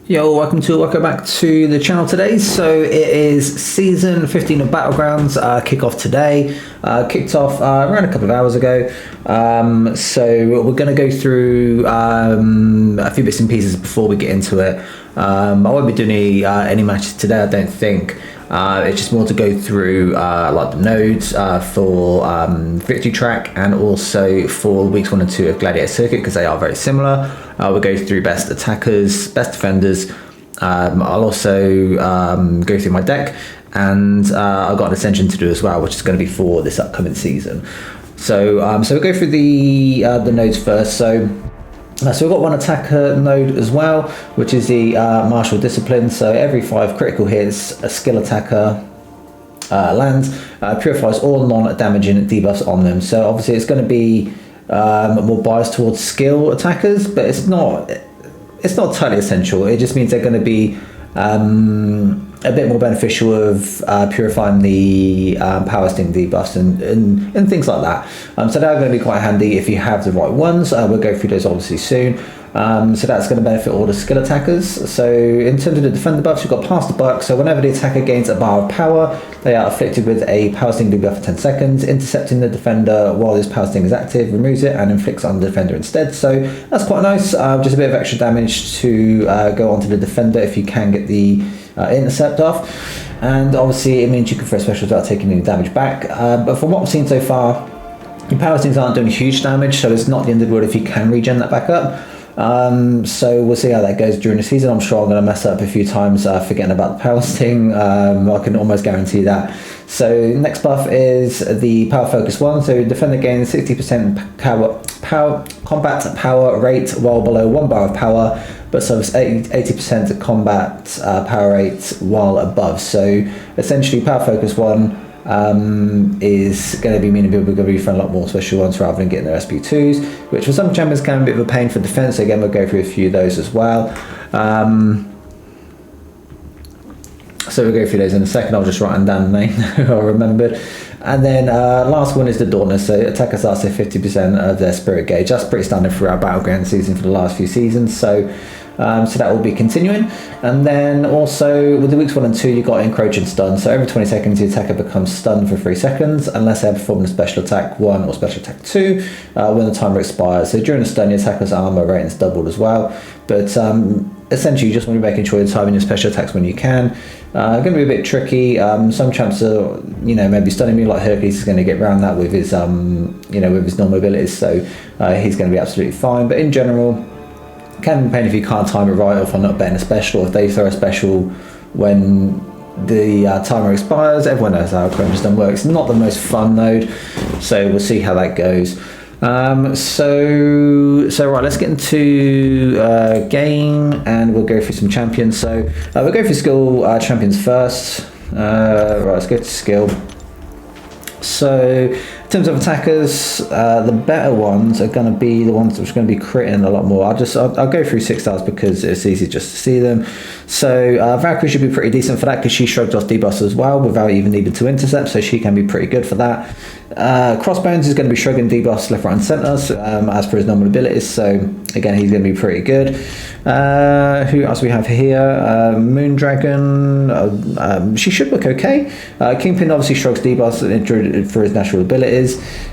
Yo, welcome back to the channel today. So it is season 15 of Battlegrounds, kick-off today, kicked off around a couple of hours ago. So we're going to go through a few bits and pieces before we get into it. I won't be doing any matches today, I don't think. It's just more to go through like the nodes for Victory Track and also for weeks 1 and 2 of Gladiator Circuit, because they are very similar. We'll go through best attackers, best defenders. I'll also go through my deck, and I've got an ascension to do as well, which is going to be for this upcoming season. So we'll go through the nodes first. So we've got one attacker node as well, which is the martial discipline. So every 5 critical hits, a skill attacker lands, purifies all non-damaging debuffs on them. So obviously it's going to be more biased towards skill attackers, but it's not totally essential. It just means they're going to be a bit more beneficial of purifying the power sting debuffs and things like that. So they're going to be quite handy if you have the right ones. We'll go through those obviously soon. So that's going to benefit all the skill attackers. So in terms of the defender buffs, you've got Pass the Buck. So whenever the attacker gains a bar of power, they are afflicted with a power sting debuff for 10 seconds. Intercepting the defender while this power sting is active removes it and inflicts on the defender instead. So that's quite nice. Just a bit of extra damage to go onto the defender if you can get the intercept off. And obviously it means you can throw specials without taking any damage back. But from what I've seen so far, your power stings aren't doing huge damage, so it's not the end of the world if you can regen that back up. So we'll see how that goes during the season. I'm sure I'm going to mess up a few times forgetting about the power sting. I can almost guarantee that. So next buff is the power focus one. So defender gains 60% combat power rate while below 1 bar of power, but suffers 80% combat power rate while above. So essentially power focus one is going to be meaning people are going to be throwing a lot more special ones rather than getting their SP2s, which for some champions can be a bit of a pain for defense. So again, we'll go through a few of those as well. So we'll go through those in a second. I'll just write them down the name I remembered. And then last one is the Dauntless. So attacker starts at 50% of their spirit gauge. That's pretty standard for our Battleground season for the last few seasons. So that will be continuing. And then also with the weeks 1 and 2, you've got Encroach and Stun. So every 20 seconds, the attacker becomes stunned for 3 seconds unless they have performed a special attack 1 or special attack 2 when the timer expires. So during the stun, your attacker's armor rating is doubled as well. But essentially, you just want to be making sure you're timing your special attacks when you can. Going to be a bit tricky. Some champs are, maybe stunning me, like Hercules is going to get around that with his, with his normal abilities. So he's going to be absolutely fine. But in general, can be a pain if you can't time it right, or if I'm not betting a special, or if they throw a special when the timer expires. Everyone knows how Chrome Stun works. Not the most fun node, so we'll see how that goes. So right, let's get into game, and we'll go through some champions. So we'll go through skill champions first. Right, let's go to skill. So in terms of attackers, the better ones are going to be the ones which are going to be critting a lot more. I'll go through 6 stars because it's easy just to see them. So Valkyrie should be pretty decent for that because she shrugged off debuffs as well without even needing to intercept, so she can be pretty good for that. Crossbones is going to be shrugging debuffs left, right and centre as per his normal abilities, so again he's going to be pretty good. Who else we have here? Moondragon, she should look okay. Kingpin obviously shrugs debuffs for his natural abilities.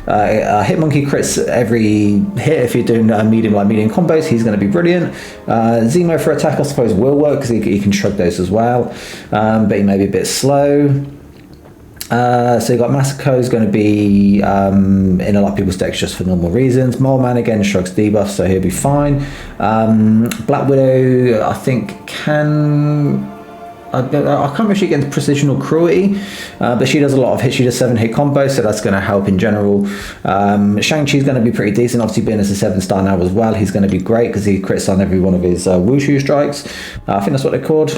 Hitmonkey crits every hit if you're doing medium combos. He's going to be brilliant. Zemo for attack I suppose will work because he can shrug those as well, but he may be a bit slow. So you've got Masako is going to be in a lot of people's decks just for normal reasons. Moleman again shrugs debuffs, so he'll be fine. Black Widow I think can... I can't remember if she gets precision or cruelty, but she does a lot of hits. She does 7-hit combos, so that's going to help in general. Shang-Chi's going to be pretty decent, obviously being as a 7-star now as well. He's going to be great because he crits on every one of his wushu strikes. I think that's what they're called.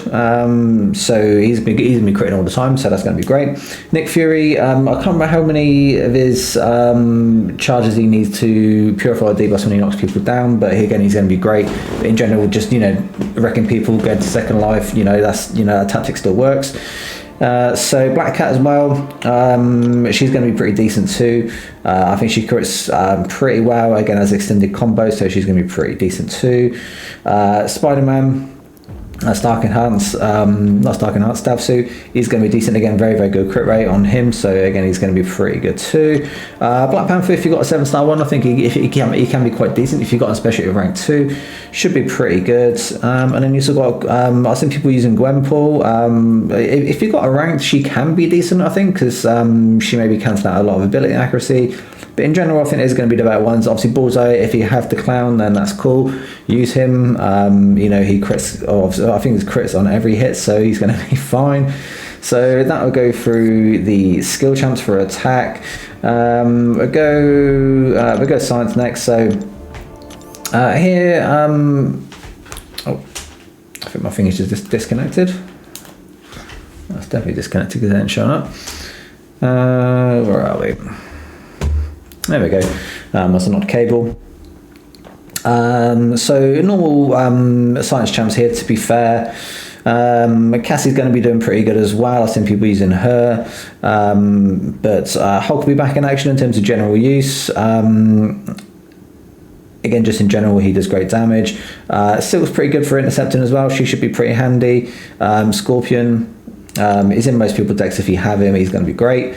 So he's been critting all the time, so that's going to be great. Nick Fury, I can't remember how many of his charges he needs to purify debuffs when he knocks people down, but again he's going to be great. But in general, just wrecking people, going to second life, that tactic still works. So Black Cat as well, she's going to be pretty decent too. I think she crits pretty well, again as extended combo, so she's going to be pretty decent too. Spider-Man, Stark Enhanced, not Stark Enhanced, Stab Suit, he's going to be decent again, very, very good crit rate on him, so again, he's going to be pretty good too. Black Panther, if you've got a 7-star one, I think he can be quite decent. If you've got a specialty of rank 2, should be pretty good. And then you also got, I've seen people using Gwenpool. If you've got a rank, she can be decent, I think, because she maybe cancels out a lot of ability accuracy. But in general, I think there's going to be the better ones. Obviously, Bullseye, if you have the Clown, then that's cool. Use him. You know, he crits, I think there's crits on every hit, so he's going to be fine. So that will go through the skill champs for attack. We'll go science next. So here, oh, I think my thing is just disconnected. That's definitely disconnected because it ain't showing up. Where are we? There we go. That's not a cable. So normal science champs here, to be fair. Cassie's going to be doing pretty good as well. I've seen people using her. But Hulk will be back in action in terms of general use. Again, just in general, he does great damage. Silk's pretty good for intercepting as well. She should be pretty handy. Scorpion is in most people's decks. If you have him, he's going to be great.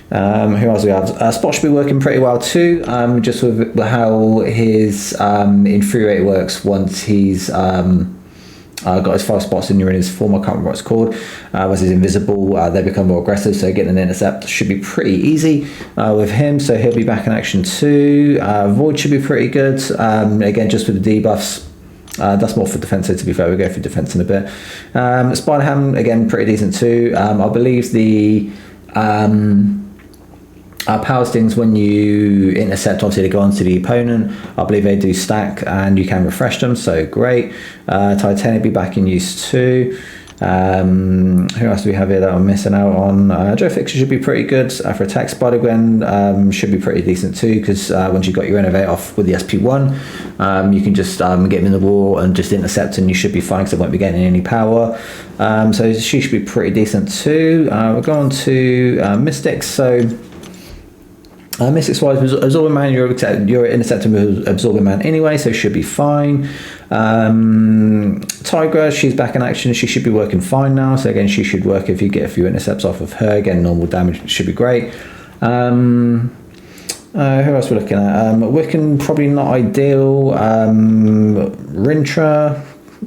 Who else do we have? Spot should be working pretty well too, just with how his infuriate works once he's got his 5 spots and you're in his form. I can't remember what it's called. Once he's invisible, they become more aggressive, so getting an intercept should be pretty easy with him, so he'll be back in action too. Void should be pretty good, again just with the debuffs. That's more for defense, so to be fair, we'll go for defense in a bit. Spider-Ham, again, pretty decent too. I believe the power stings, when you intercept, obviously they go onto the opponent. I believe they do stack and you can refresh them, so great. Titanium be back in use too. Who else do we have here that I'm missing out on? Joe Fixer should be pretty good for attack. Spider-Gwen should be pretty decent too, because once you've got your Innovate off with the SP1, you can just get him in the wall and just intercept and you should be fine, because they won't be getting any power. So she should be pretty decent too. We'll go on to Mystics. So Mystics wise, Absorbing Man, you're intercepting with Absorbing Man anyway, so should be fine. Tigra, she's back in action, she should be working fine now, so again she should work if you get a few intercepts off of her. Again, normal damage should be great. Who else we're looking at? Wiccan, probably not ideal. Rintra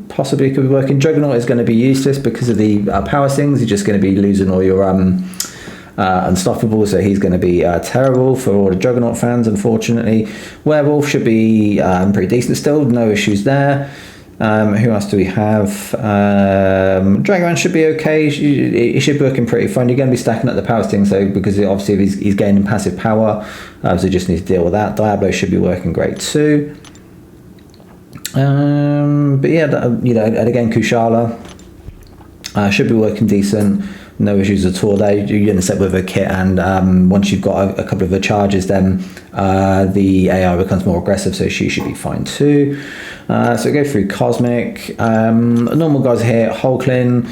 possibly could be working. Juggernaut is going to be useless because of the power things. You're just going to be losing all your Unstoppable, so he's going to be terrible for all the Juggernaut fans, unfortunately. Werewolf should be pretty decent still, no issues there. Who else do we have? Dragonman should be okay. He should be working pretty fine. You're going to be stacking up the power sting, so because obviously he's gaining passive power, so you just need to deal with that. Diablo should be working great too. But yeah, you know, and again Kushala should be working decent. No issues at all there. You intercept with a kit, and once you've got a couple of the charges, then the AI becomes more aggressive, so she should be fine too. So go through Cosmic. Normal guys here, Hulkling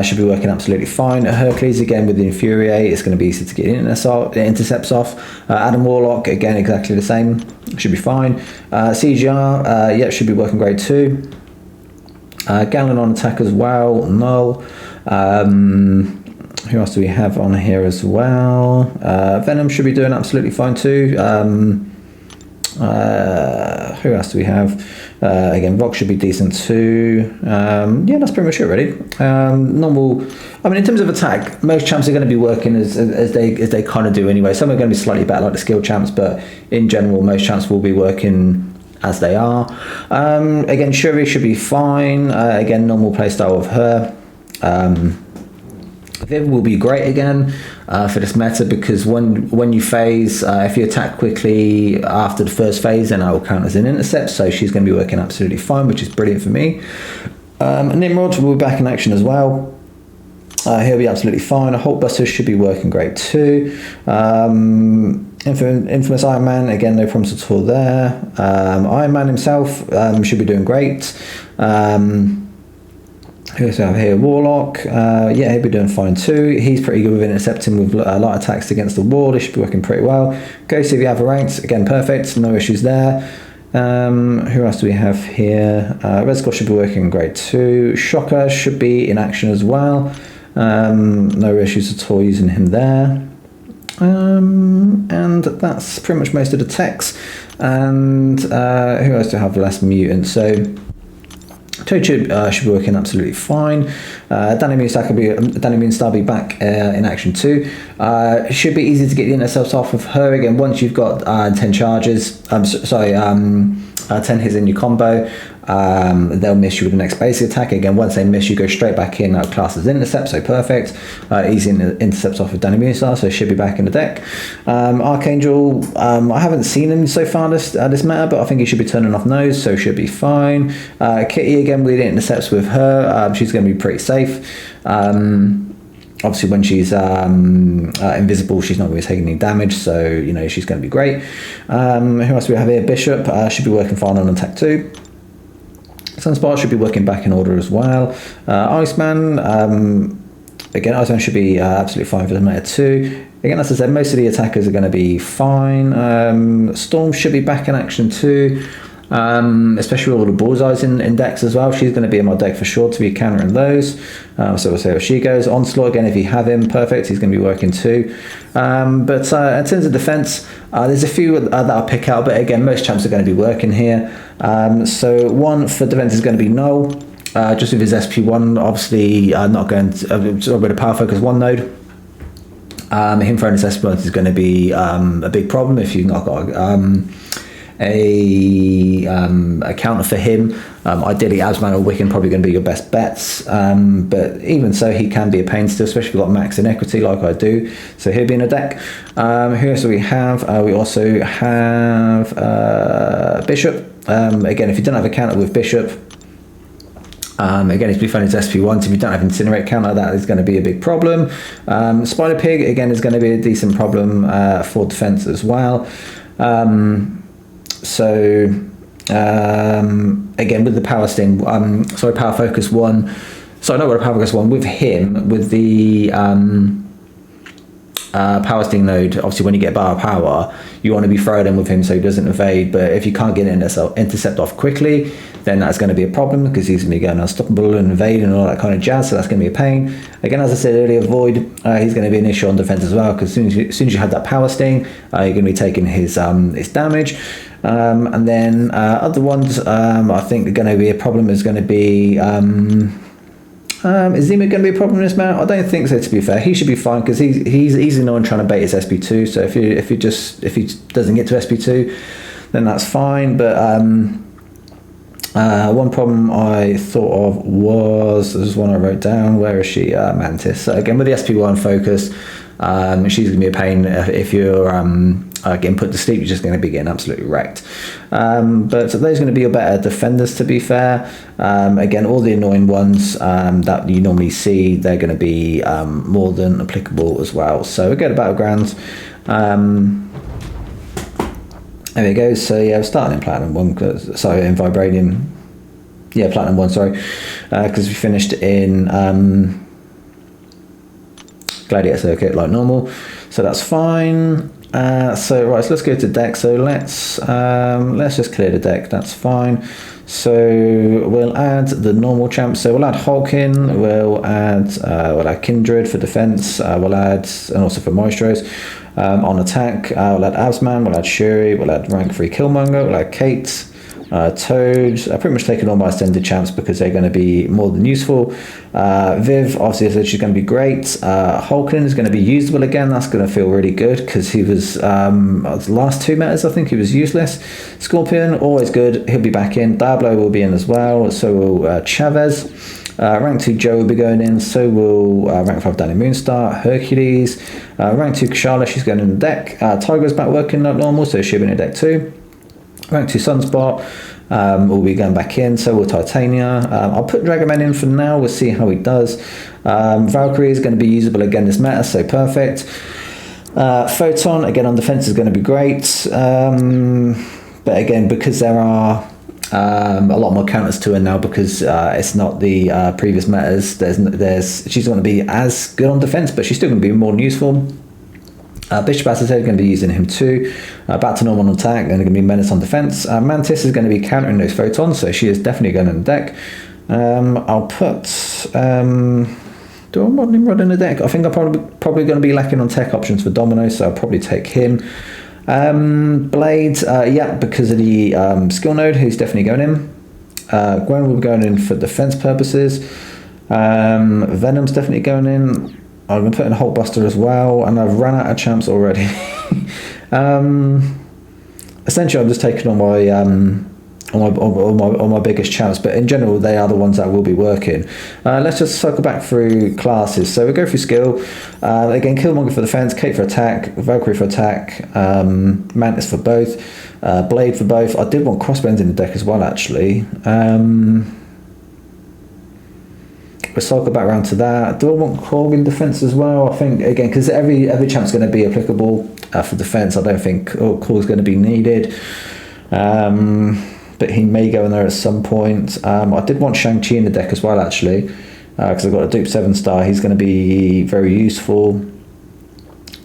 should be working absolutely fine. Hercules, again with the Infuriate, it's going to be easy to get intercepts off. Adam Warlock, again exactly the same, should be fine. CGR, yeah, should be working great too. Gallon on attack as well, Null. Who else do we have on here as well? Venom should be doing absolutely fine too. Who else do we have? Again, Vox should be decent too. Yeah, that's pretty much it really. Normal. I mean, in terms of attack, most champs are going to be working as they kind of do anyway. Some are going to be slightly better, like the skill champs, but in general, most champs will be working as they are. Again, Shuri should be fine. Again, normal playstyle of her. Viv will be great again for this meta, because when you phase, if you attack quickly after the first phase, then that will count as an intercept, so she's going to be working absolutely fine, which is brilliant for me. Nimrod will be back in action as well. He'll be absolutely fine. Hulkbuster should be working great too. Infamous Iron Man, again, no problems at all there. Iron Man himself should be doing great. Who else do we have here? Warlock, yeah, he'll be doing fine too. He's pretty good with intercepting with light attacks against the wall. He should be working pretty well. Ghost, if you have a ranks, again, perfect, no issues there. Who else do we have here? Red Skull should be working in grade 2. Shocker should be in action as well. No issues at all using him there. And that's pretty much most of the techs. And who else do I have less mutant? So Toad should be working absolutely fine. Danny Moonstar will be back in action too. It should be easy to get the intercepts off of her again once you've got 10 charges. 10 hits in your combo. They'll miss you with the next basic attack. Again, once they miss, you go straight back in class as intercept, so perfect. Easy intercepts off of Danny Moonstar, so should be back in the deck. Archangel, I haven't seen him so far this meta, but I think he should be turning off nose, so should be fine. Kitty, again, with intercepts with her, she's going to be pretty safe. Obviously, when she's invisible, she's not going to be taking any damage, so you know she's going to be great. Who else do we have here? Bishop should be working fine on attack 2. Sunspot should be working back in order as well. Iceman, again, Iceman should be absolutely fine for the meta too. Again, as I said, most of the attackers are going to be fine. Storm should be back in action too. Especially with all the bullseyes in decks as well. She's going to be in my deck for sure to be countering those. So we'll see how she goes. Onslaught, again, if you have him, perfect. He's going to be working too. But in terms of defense, there's a few that I'll pick out. But again, most champs are going to be working here. So one for defense is going to be Null. Just with his SP1, obviously not going to with a power focus 1 node. Him throwing his SP1 is going to be a big problem if you've not got a counter for him. Ideally, Asman or Wiccan probably going to be your best bets, but even so, he can be a pain still, especially if you've got max inequity like I do. So he'll be in a deck. Who else do we have? We also have Bishop. Again, if you don't have a counter with Bishop, again, he's been his SP1. If you don't have Incinerate counter, that is going to be a big problem. Spider Pig, again, is going to be a decent problem for defense as well. Again, with the Power Sting, Power Focus 1, not with a Power Focus 1, with him, with the Power Sting node, obviously when you get bar power, you want to be throwing him with him so he doesn't evade, but if you can't get an intercept off quickly, then that's going to be a problem because he's going to be going unstoppable and evade and all that kind of jazz, so that's going to be a pain. Again, as I said earlier, Void, he's going to be an issue on defense as well because as soon as you have that Power Sting, you're going to be taking his damage. And then other ones I think are going to be a problem is going to be is Zima going to be a problem in this mount? I don't think so, to be fair. He should be fine because he's easily known trying to bait his SP2, so if he doesn't get to SP2, then that's fine. But one problem I thought of was, this is one I wrote down, where is she? Mantis. So again, with the SP1 focus, she's going to be a pain if you're getting put to sleep. You're just going to be getting absolutely wrecked. But those are going to be your better defenders, to be fair. Again, all the annoying ones that you normally see, they're going to be more than applicable as well. So we go to Battlegrounds. There we go. So yeah, we're starting in Platinum 1, in Vibranium. Yeah, Platinum 1, sorry. Because we finished in Gladiator Circuit like normal. So that's fine. So let's go to deck. So let's just clear the deck. That's fine. So we'll add the normal champs. So we'll add Hulkin. We'll add Kindred for defense. We'll add, and also for Maestros. On attack, we'll add Asman. We'll add Shuri. We'll add rank 3 Killmonger. We'll add Kate. Toad, pretty much taking all my extended champs because they're going to be more than useful. Viv, obviously, I said she's going to be great. Hulkling is going to be usable again. That's going to feel really good because he was, the last 2 metas, I think he was useless. Scorpion, always good. He'll be back in. Diablo will be in as well. So will Chavez. Rank 2 Joe will be going in. So will rank 5 Danny Moonstar. Hercules. Rank 2 Kashala, she's going in the deck. Tiger's back working like normal, so she'll be in the deck too. Rank 2 Sunspot will be going back in, so will Titania. I'll put Dragoman in for now, we'll see how he does. Valkyrie is going to be usable again this meta, so perfect. Photon, again on defense, is going to be great. But again, because there are a lot more counters to her now, because it's not the previous metas, she's going to be as good on defense, but she's still going to be more than useful. Bishop Assassin going to be using him too. Back to normal on attack, then going to be Menace on defense. Mantis is going to be countering those photons, so she is definitely going in the deck. I'll put. Do I want Nimrod in the deck? I think I'm probably going to be lacking on tech options for Domino, so I'll probably take him. Blade, yeah, because of the skill node, he's definitely going in. Gwen will be going in for defense purposes. Venom's definitely going in. I'm going to put in Hulkbuster as well, and I've run out of champs already. Essentially, I'm just taking on my biggest champs, but in general, they are the ones that will be working. Let's just circle back through classes. So we go through skill. Again, Killmonger for defense, Kate for attack, Valkyrie for attack, Mantis for both, Blade for both. I did want Crossbones in the deck as well, actually. We'll cycle back around to that. Do I want Korg in defense as well? I think, again, because every champ's going to be applicable for defense. I don't think Korg's going to be needed. But he may go in there at some point. I did want Shang-Chi in the deck as well, actually, because I've got a dupe 7-star. He's going to be very useful.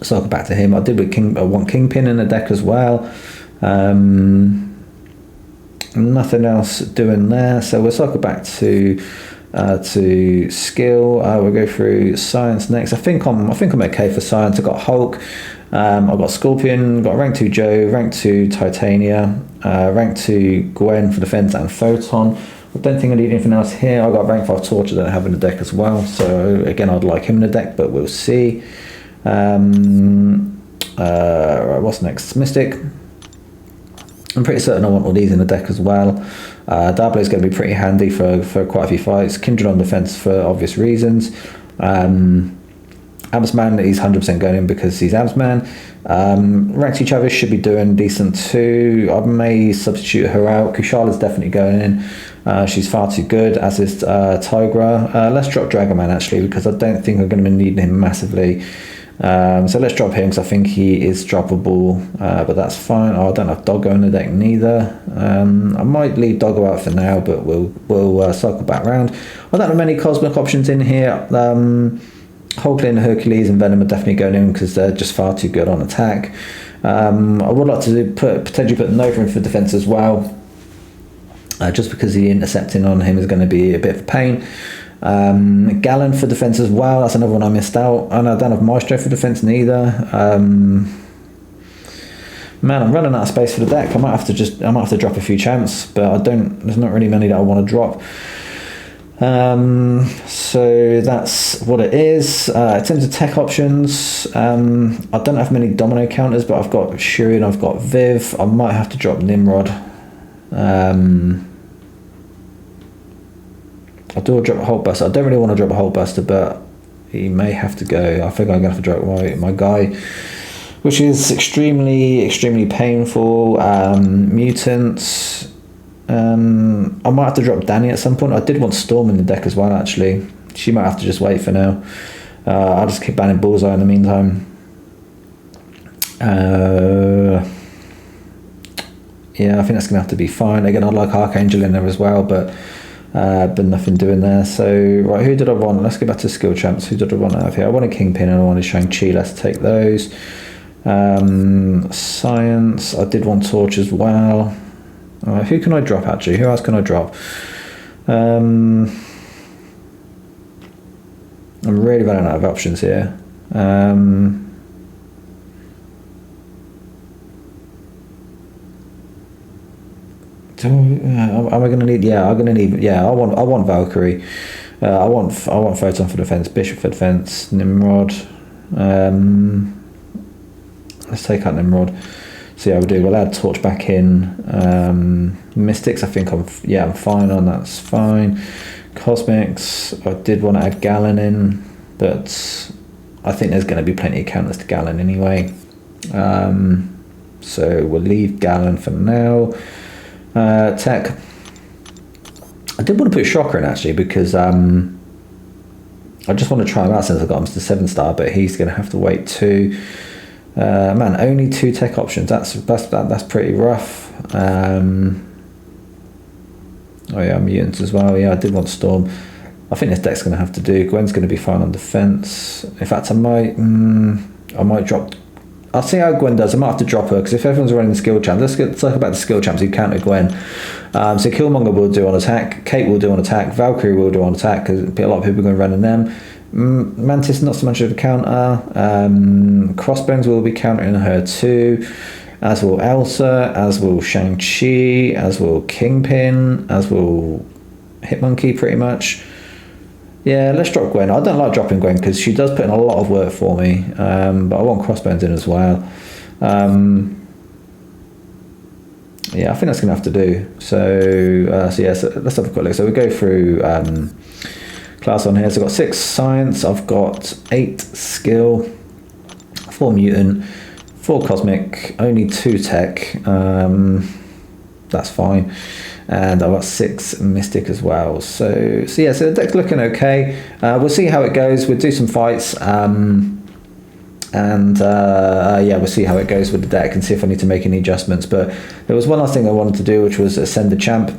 So I'll go back to him. I want Kingpin in the deck as well. Nothing else doing there. So we'll cycle back to skill. We'll go through science next. I think I'm okay for science. I've got Hulk. I've got Scorpion, got rank 2 Joe, rank 2 Titania, rank 2 Gwen for defense and Photon. I don't think I need anything else here. I've got rank 5 Torture that I have in the deck as well. So again, I'd like him in the deck, but we'll see. What's next? Mystic. I'm pretty certain I want all these in the deck as well. Diablo is going to be pretty handy for quite a few fights. Kindred on defense for obvious reasons. Absman, he's 100% going in because he's Absman. Rank 2 Chavis should be doing decent too. I may substitute her out. Kushala's definitely going in. She's far too good, as is Tigra. Let's drop Dragoman actually, because I don't think I'm going to be needing him massively. So let's drop him because I think he is droppable, but that's fine. I don't have Doggo in the deck neither. I might leave Doggo out for now, but we'll cycle back around. I don't have many cosmic options in here. Hulkling, Hercules and Venom are definitely going in because they're just far too good on attack. I would like to potentially put Nova in for defense as well, just because the intercepting on him is going to be a bit of a pain. Gallon for defense as well. That's another one I missed out. And I don't have Maestro for defense neither. Man, I'm running out of space for the deck. I might have to drop a few champs, but there's not really many that I want to drop. So that's what it is. In terms of tech options, I don't have many domino counters, but I've got Shuri and I've got Viv. I might have to drop Nimrod. I do drop a Hulkbuster. I don't really want to drop a Hulkbuster, but he may have to go. I think I'm going to have to drop my guy, which is extremely painful. Mutants. I might have to drop Danny at some point. I did want Storm in the deck as well, actually. She might have to just wait for now. I'll just keep banning Bullseye in the meantime. Yeah, I think that's going to have to be fine. Again, I'd like Archangel in there as well, but nothing doing there. So, right, who did I want? Let's go back to skill champs. Who did I want out of here? I wanted Kingpin and I wanted Shang-Chi. Let's take those. Science. I did want Torch as well. Who can I drop, actually? Who else can I drop? I'm really running out of options here. Am I going to need? Yeah, I'm going to need. Yeah, I want Valkyrie. I want Photon for defense, Bishop for defense, Nimrod. Let's take out Nimrod. See how we do. We'll add Torch back in. Mystics, I think I'm fine on. That's fine. Cosmics, I did want to add Gallon in, but I think there's going to be plenty of counters to Gallon anyway. So we'll leave Gallon for now. Tech. I did want to put Shocker in actually because I just want to try him out since I got him to 7-star, but he's going to have to wait too. Man, only 2 tech options. That's pretty rough. Oh yeah, mutants as well. Yeah, I did want Storm. I think this deck's going to have to do. Gwen's going to be fine on defense. In fact, I might drop I'll see how Gwen does. I might have to drop her because if everyone's running the skill champs, let's talk about the skill champs who counter Gwen. So Killmonger will do on attack, Kate will do on attack, Valkyrie will do on attack because a lot of people are going to run in them. Mantis not so much of a counter. Crossbones will be countering her too, as will Elsa, as will Shang-Chi, as will Kingpin, as will Hitmonkey pretty much. Yeah, let's drop Gwen. I don't like dropping Gwen because she does put in a lot of work for me, but I want Crossbones in as well. Yeah, I think that's going to have to do. So let's have a quick look. So we go through class on here. So I've got 6 science, I've got 8 skill, 4 mutant, 4 cosmic, only 2 tech. That's fine. And I've got 6 mystic as well. So the deck's looking okay. We'll see how it goes. We'll do some fights. We'll see how it goes with the deck and see if I need to make any adjustments. But there was one last thing I wanted to do, which was ascend the champ.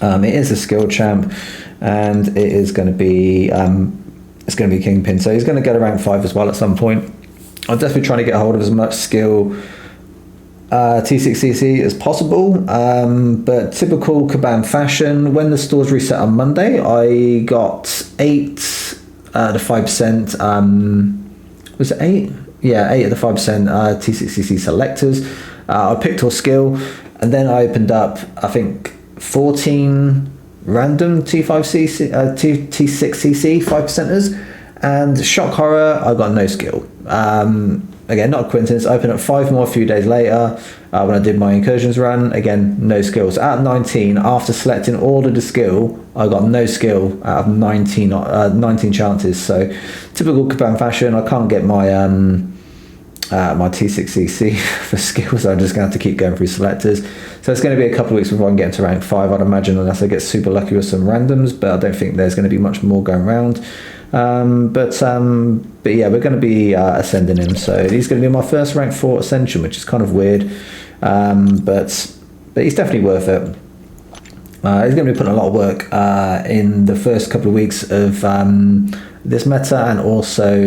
It is a skill champ, and it is going to be Kingpin. So he's going to get around 5 as well at some point. I'm definitely trying to get a hold of as much skill T6CC as possible, but typical Kabam fashion, when the stores reset on Monday, I got 8 the 5%. Was it 8? Yeah, 8 of the 5% T6CC selectors. I picked all skill, and then I opened up, I think, 14 random T6CC 5%ers, and shock horror, I got no skill. Again, not a coincidence. I opened up 5 more a few days later when I did my incursions run. Again, no skills. Out of 19, after selecting all of the skill, I got no skill out of 19 chances. So, typical Kabam fashion. I can't get my my T6CC for skills. So I'm just going to have to keep going through selectors. So it's going to be a couple of weeks before I can get into rank 5, I'd imagine, unless I get super lucky with some randoms. But I don't think there's going to be much more going around. But yeah, we're going to be ascending him, so he's going to be my first rank 4 ascension, which is kind of weird, but he's definitely worth it. He's going to be putting a lot of work in the first couple of weeks of this meta, and also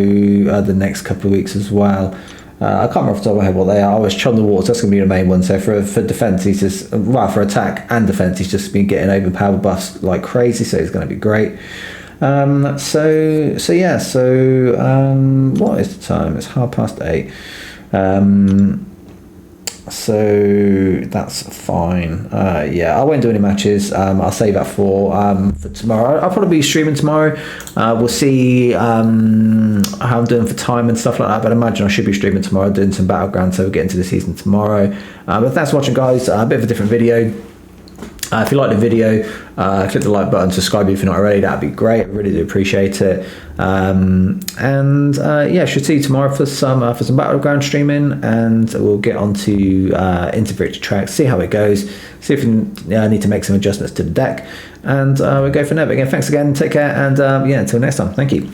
the next couple of weeks as well. I can't remember off the top of my head what they are. I was Chum the Waters, that's going to be the main one. So for defense, he's just, for attack and defense, he's just been getting overpower buffs like crazy, so he's going to be great. What is the time? It's 8:30. So that's fine. I won't do any matches. I'll save that for tomorrow. I'll probably be streaming tomorrow. We'll see how I'm doing for time and stuff like that, but I imagine I should be streaming tomorrow, doing some Battlegrounds, so we'll get into the season tomorrow. But thanks for watching, guys. A bit of a different video. If you like the video, click the like button, subscribe if you're not already, that'd be great. I really do appreciate it. Should see you tomorrow for some Battleground streaming, and we'll get on to integrated tracks, see how it goes, see if we need to make some adjustments to the deck, and we'll go from there. But again, thanks again, take care, and until next time, thank you.